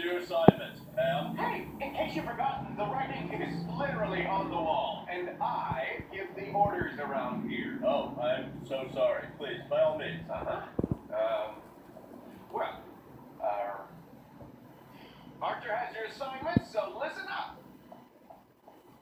your assignment, Pam. Hey, in case you've forgotten, the writing is literally on the wall, and I give the orders around here. Oh, I'm so sorry. Please, by all means. Well, Archer has your assignment, so listen up.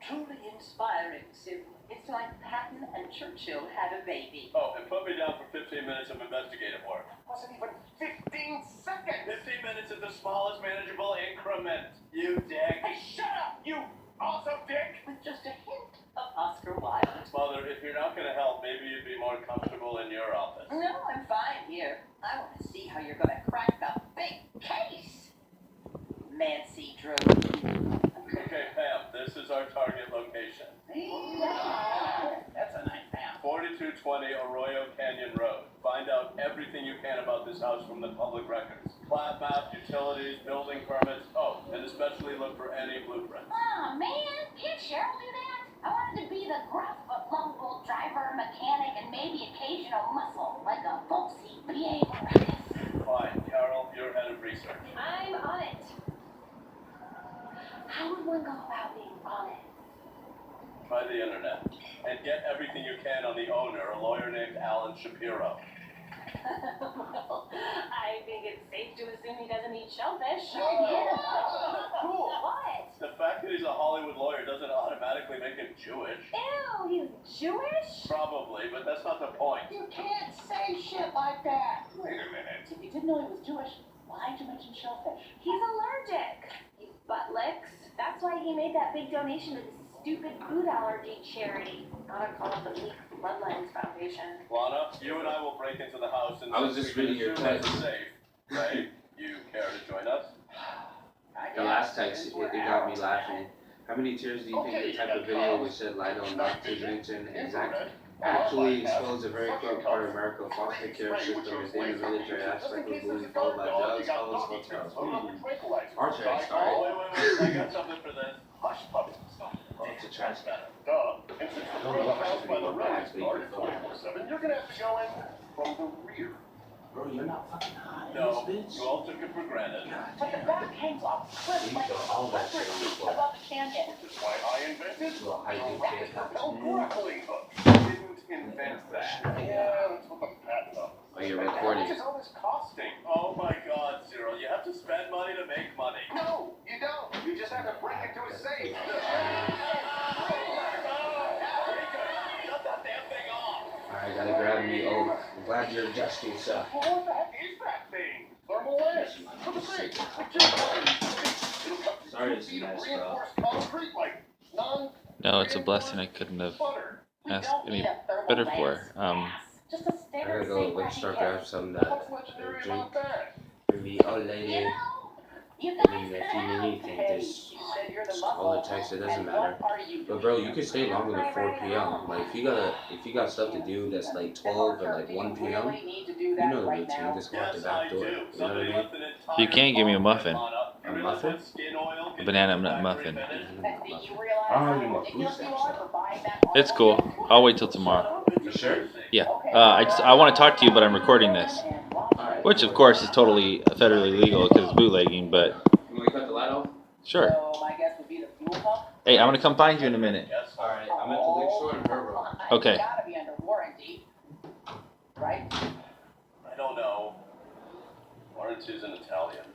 Truly inspiring, Sim. It's like Patton and Churchill had a baby. Oh, and put me down for 15 minutes of investigative work. Wasn't even 15 seconds. 15 minutes is the smallest manageable increment. You dick. Hey, shut up, you also dick. With just a hint of Oscar Wilde. Mother, if you're not going to help, maybe you'd be more comfortable in your office. No, I'm fine here. I want to see how you're going to crack the big case. Nancy Drew. Okay, Pam, this is our target location. That's a nice town. 4220 Arroyo Canyon Road. Find out everything you can about this house from the public records. Plat map, utilities, building permits. Oh, and especially look for any blueprints. Aw, man, can't Cheryl do that? I wanted to be the gruff but lovable driver, mechanic, and maybe occasional muscle, like a folksy BA Morales. Fine, Carol, you're head of research. I'm on it. How would one go about being on it? Try the internet. And get everything you can on the owner, a lawyer named Alan Shapiro. Well, I think it's safe to assume he doesn't eat shellfish. Cool. What? The fact that he's a Hollywood lawyer doesn't automatically make him Jewish. Ew, he's Jewish? Probably, but that's not the point. You can't say shit like that. Wait a minute. If you didn't know he was Jewish, why'd you mention shellfish? He's allergic. You butt licks. That's why he made that big donation to this stupid food allergy charity. Gotta call the Leak Bloodlines Foundation. Lana, you and I will break into the house and I was just reading your text. safe. Right? You care to join us? The last text, it got me laughing. How many tears do you think the type of video would shed light on not to mention exactly? Actually expose a very quick part of America's foster care system within the military aspect of bullying followed by drugs, college, hotels. Archer, I'm sorry. Wait, I got something for this. Hush, puppy. It's a trash can. Duh. And since the front of the house by the road is guarded 24/7, you're gonna have to go in from the rear. Bro, you're not fucking hot in No, this bitch. you all took it for granted. But the back hangs off cliff You like got all that shit on the floor. above the canyon. Which is why I invented Well, I think rapid they propel have grappling hook. Didn't invent that. Yeah, that's what the patent on. Oh, you're How recording. much is all this costing? Oh my God, Cyril, you have to spend money to make money. No, you don't. You just have to break into a safe. Shut that damn thing off. Alright, gotta grab me. Oh, I'm glad you're adjusting stuff. Well, what the heck is that thing? Thermal lens. Look at this. It'll cut through Sorry 2 to feet of mess up. reinforced concrete like non. No, it's a blessing I couldn't have butter. asked any better for. Just a I standard gotta go safe like cracking start kit. grab some What's legendary drink. about that? Maybe oh lady. You I guys mean, if can you have need anything, Hey, just you said you're the call or muscle. text. It doesn't And matter. what are you But doing? bro, you can stay longer than 4 p.m. Like if you got stuff to do that's like 12 or like 1 p.m. Really need to do You that know the right routine. now. Just go out the Yes, back I door. do. You know what Somebody I mean? left an entire You can't give me a muffin. You A realize muffin? that skin oil can Banana be nut factory muffin. finished? And do you realize I don't how even know ridiculous food you stamps are are. for buying that It's cool. I'll wait till tomorrow. You sure? Yeah. I want to talk to you, but I'm recording this, Alright. which of course is totally federally legal because it's bootlegging. But You want to cut the light off? sure. So my guess would be the fuel pump. Hey, I'm gonna come find you in a minute. Yes. Alright, I'm at the liquor store in her room. Okay. It's gotta be under warranty, right? I don't know. Warranty's in Italian.